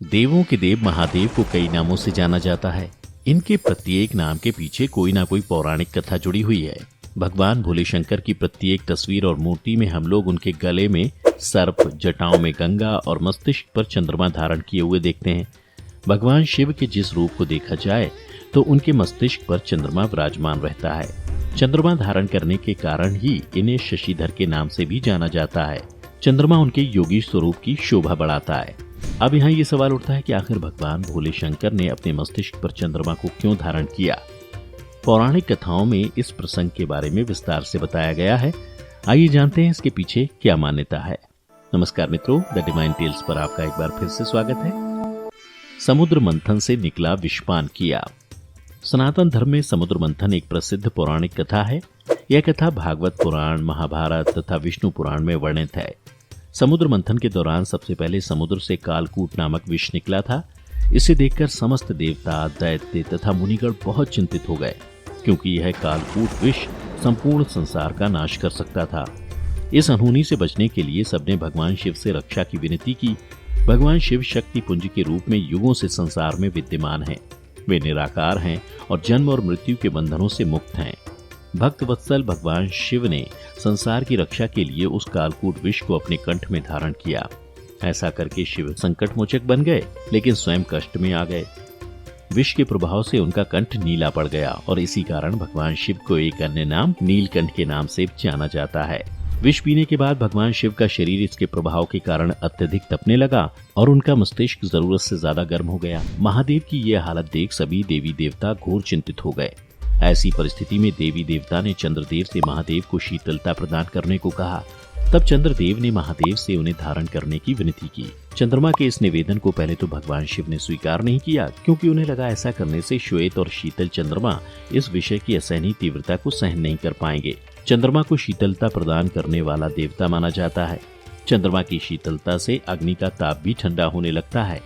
देवों के देव महादेव को कई नामों से जाना जाता है। इनके प्रत्येक नाम के पीछे कोई ना कोई पौराणिक कथा जुड़ी हुई है। भगवान भोले शंकर की प्रत्येक तस्वीर और मूर्ति में हम लोग उनके गले में सर्प, जटाओं में गंगा और मस्तिष्क पर चंद्रमा धारण किए हुए देखते हैं। भगवान शिव के जिस रूप को देखा जाए तो उनके मस्तिष्क पर चंद्रमा विराजमान रहता है। चंद्रमा धारण करने के कारण ही इन्हें शशिधर के नाम से भी जाना जाता है। चंद्रमा उनके योगी स्वरूप की शोभा बढ़ाता है। अब यहाँ ये सवाल उठता है कि आखिर भगवान भोले शंकर ने अपने मस्तिष्क पर चंद्रमा को क्यों धारण किया। पौराणिक कथाओं में इस प्रसंग के बारे में विस्तार से बताया गया है। आइए जानते हैं इसके पीछे क्या मान्यता है। नमस्कार मित्रों, द डिवाइन टेल्स पर आपका एक बार फिर से स्वागत है। समुद्र मंथन से निकला विषपान किया। सनातन धर्म में समुद्र मंथन एक प्रसिद्ध पौराणिक कथा है। यह कथा भागवत पुराण, महाभारत तथा विष्णु पुराण में वर्णित है। समुद्र मंथन के दौरान सबसे पहले समुद्र से कालकूट नामक विष निकला था। इसे देखकर समस्त देवता, दैत्य तथा मुनिगण बहुत चिंतित हो गए, क्योंकि यह कालकूट विष संपूर्ण संसार का नाश कर सकता था। इस अनहोनी से बचने के लिए सबने भगवान शिव से रक्षा की विनती की। भगवान शिव शक्ति पुंज के रूप में युगों से संसार में विद्यमान हैं। वे निराकार हैं और जन्म और मृत्यु के बंधनों से मुक्त हैं। भक्त वत्सल भगवान शिव ने संसार की रक्षा के लिए उस कालकूट विष को अपने कंठ में धारण किया। ऐसा करके शिव संकट मोचक बन गए, लेकिन स्वयं कष्ट में आ गए। विष के प्रभाव से उनका कंठ नीला पड़ गया और इसी कारण भगवान शिव को एक अन्य नाम नीलकंठ के नाम से जाना जाता है। विष पीने के बाद भगवान शिव का शरीर इसके प्रभाव के कारण अत्यधिक तपने लगा और उनका मस्तिष्क जरूरत से ज्यादा गर्म हो गया। महादेव की यह हालत देख सभी देवी देवता घोर चिंतित हो गए। ऐसी परिस्थिति में देवी देवता ने चंद्रदेव से महादेव को शीतलता प्रदान करने को कहा। तब चंद्रदेव ने महादेव से उन्हें धारण करने की विनती की। चंद्रमा के इस निवेदन को पहले तो भगवान शिव ने स्वीकार नहीं किया, क्योंकि उन्हें लगा ऐसा करने से श्वेत और शीतल चंद्रमा इस विषय की असहनीय तीव्रता को सहन नहीं कर पाएंगे। चंद्रमा को शीतलता प्रदान करने वाला देवता माना जाता है। चंद्रमा की शीतलता से अग्नि का ताप भी ठंडा होने लगता है।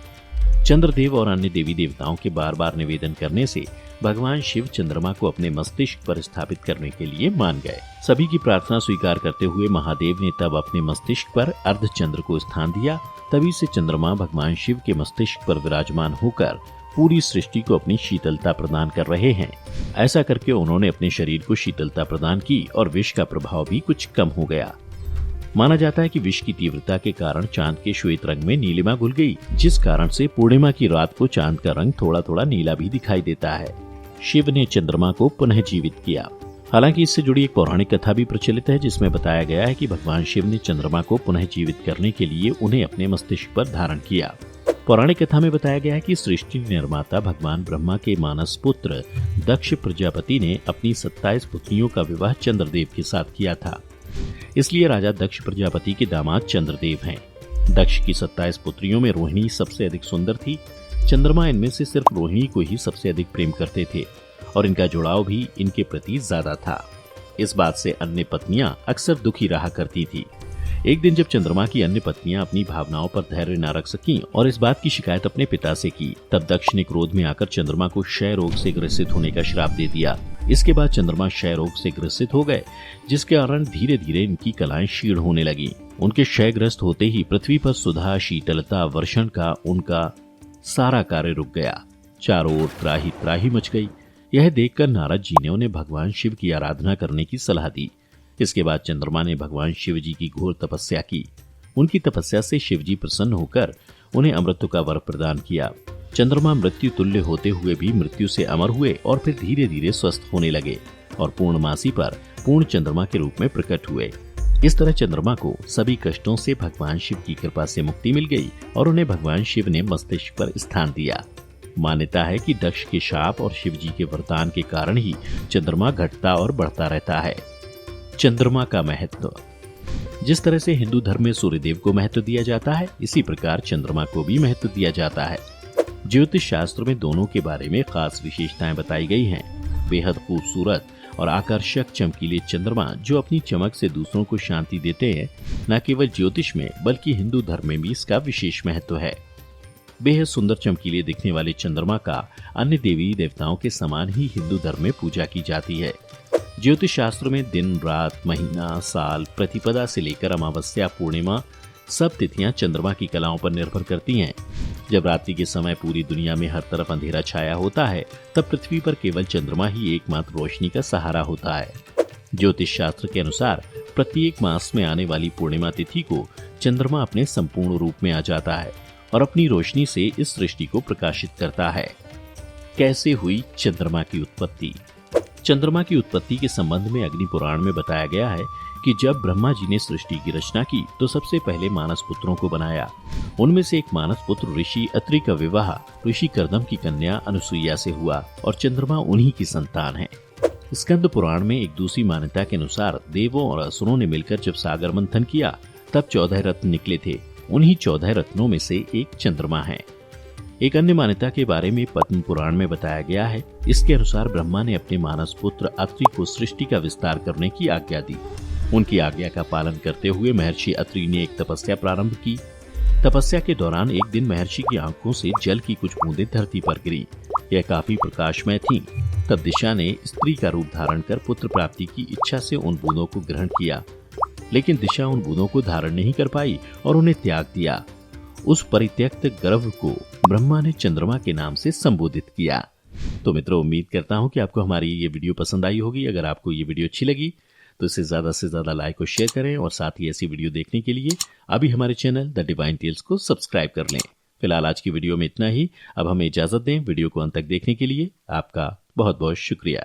चंद्रदेव और अन्य देवी देवताओं के बार बार निवेदन करने से भगवान शिव चंद्रमा को अपने मस्तिष्क पर स्थापित करने के लिए मान गए। सभी की प्रार्थना स्वीकार करते हुए महादेव ने तब अपने मस्तिष्क पर अर्धचंद्र को स्थान दिया। तभी से चंद्रमा भगवान शिव के मस्तिष्क पर विराजमान होकर पूरी सृष्टि को अपनी शीतलता प्रदान कर रहे हैं। ऐसा करके उन्होंने अपने शरीर को शीतलता प्रदान की और विष का प्रभाव भी कुछ कम हो गया। माना जाता है कि विष की तीव्रता के कारण चांद के श्वेत रंग में नीलिमा घुल गई, जिस कारण से पूर्णिमा की रात को चांद का रंग थोड़ा थोड़ा नीला भी दिखाई देता है। शिव ने चंद्रमा को पुनः जीवित किया। हालांकि इससे जुड़ी एक पौराणिक कथा भी प्रचलित है, जिसमें बताया गया है कि भगवान शिव ने चंद्रमा को पुनः जीवित करने के लिए उन्हें अपने मस्तिष्क पर धारण किया। पौराणिक कथा में बताया गया है कि सृष्टि निर्माता भगवान ब्रह्मा के मानस पुत्र दक्ष प्रजापति ने अपनी 27 पुत्रियों का विवाह चंद्रदेव के साथ किया था। इसलिए राजा दक्ष प्रजापति के दामाद चंद्रदेव हैं। दक्ष की 27 पुत्रियों में रोहिणी सबसे अधिक सुंदर थी। चंद्रमा इनमें से सिर्फ रोहिणी को ही सबसे अधिक प्रेम करते थे और इनका जुड़ाव भी इनके प्रति ज्यादा था। इस बात से अन्य पत्नियां अक्सर दुखी रहा करती थी। एक दिन जब चंद्रमा की अन्य पत्नियां अपनी भावनाओं पर धैर्य न रख सकीं और इस बात की शिकायत अपने पिता से की, तब दक्ष ने क्रोध में आकर चंद्रमा को क्षय रोग से ग्रसित होने का श्राप दे दिया। इसके बाद चंद्रमा क्षय रोग से ग्रसित हो गए, जिसके कारण धीरे धीरे इनकी कलाएं क्षीण होने लगी। उनके क्षयग्रस्त होते ही पृथ्वी पर सुधा, शीतलता, वर्षण का उनका सारा कार्य रुक गया। चारों ओर त्राही त्राही मच गई। यह देखकर नारद जी ने उन्हें भगवान शिव की आराधना करने की सलाह दी। इसके बाद चंद्रमा ने भगवान शिव जी की घोर तपस्या की। उनकी तपस्या से शिव जी प्रसन्न होकर उन्हें अमृत का वर प्रदान किया। चंद्रमा मृत्यु तुल्य होते हुए भी मृत्यु से अमर हुए और फिर धीरे धीरे स्वस्थ होने लगे और पूर्णमासी पर पूर्ण चंद्रमा के रूप में प्रकट हुए। इस तरह चंद्रमा को सभी कष्टों से भगवान शिव की कृपा से मुक्ति मिल गई और उन्हें भगवान शिव ने मस्तिष्क पर स्थान दिया। मान्यता है कि दक्ष के शाप और शिव जी के वरदान के कारण ही चंद्रमा घटता और बढ़ता रहता है। चंद्रमा का महत्व। जिस तरह से हिंदू धर्म में सूर्यदेव को महत्व दिया जाता है, इसी प्रकार चंद्रमा को भी महत्व दिया जाता है। ज्योतिष शास्त्र में दोनों के बारे में खास विशेषताएं बताई गई हैं। बेहद खूबसूरत और आकर्षक चमकीले चंद्रमा जो अपनी चमक से दूसरों को शांति देते हैं, न केवल ज्योतिष में बल्कि हिंदू धर्म में भी इसका विशेष महत्व है। बेहद सुंदर चमकीले दिखने वाले चंद्रमा का अन्य देवी देवताओं के समान ही हिंदू धर्म में पूजा की जाती है। ज्योतिष शास्त्र में दिन, रात, महीना, साल, प्रतिपदा से लेकर अमावस्या, पूर्णिमा सब तिथियां चंद्रमा की कलाओं पर निर्भर करती हैं। जब रात्रि के समय पूरी दुनिया में हर तरफ अंधेरा छाया होता है, तब पृथ्वी पर केवल चंद्रमा ही एकमात्र रोशनी का सहारा होता है। ज्योतिष शास्त्र के अनुसार प्रत्येक मास में आने वाली पूर्णिमा तिथि को चंद्रमा अपने संपूर्ण रूप में आ जाता है और अपनी रोशनी से इस सृष्टि को प्रकाशित करता है। कैसे हुई चंद्रमा की उत्पत्ति? चंद्रमा की उत्पत्ति के संबंध में अग्नि पुराण में बताया गया है कि जब ब्रह्मा जी ने सृष्टि की रचना की तो सबसे पहले मानस पुत्रों को बनाया। उनमें से एक मानस पुत्र ऋषि अत्रि का विवाह ऋषि कर्दम की कन्या अनुसुईया से हुआ और चंद्रमा उन्हीं की संतान है। स्कंद पुराण में एक दूसरी मान्यता के अनुसार देवों और असुरों ने मिलकर जब सागर मंथन किया तब 14 रत्न निकले थे। उन्हीं 14 रत्नों में से एक चंद्रमा है। एक अन्य मान्यता के बारे में पद्म पुराण में बताया गया है। इसके अनुसार ब्रह्मा ने अपने मानस पुत्र अत्रि को सृष्टि का विस्तार करने की आज्ञा दी। उनकी आज्ञा का पालन करते हुए महर्षि अत्रि ने एक तपस्या प्रारंभ की। तपस्या के दौरान एक दिन महर्षि की आंखों से जल की कुछ बूंदें धरती पर गिरी। यह काफी प्रकाशमय थीं। तब दिशा ने स्त्री का रूप धारण कर पुत्र प्राप्ति की इच्छा से उन बूंदों को ग्रहण किया, लेकिन दिशा उन बूंदों को धारण नहीं कर पाई और उन्हें त्याग दिया। उस परित्यक्त गर्भ को ब्रह्मा ने चंद्रमा के नाम से संबोधित किया। तो मित्रों, उम्मीद करता हूं कि आपको हमारी ये वीडियो पसंद आई होगी। अगर आपको ये वीडियो अच्छी लगी तो इसे ज्यादा से ज्यादा लाइक और शेयर करें और साथ ही ऐसी वीडियो देखने के लिए अभी हमारे चैनल द डिवाइन टेल्स को सब्सक्राइब कर लें। फिलहाल आज की वीडियो में इतना ही। अब हमें इजाजत दें। वीडियो को अंत तक देखने के लिए आपका बहुत बहुत शुक्रिया।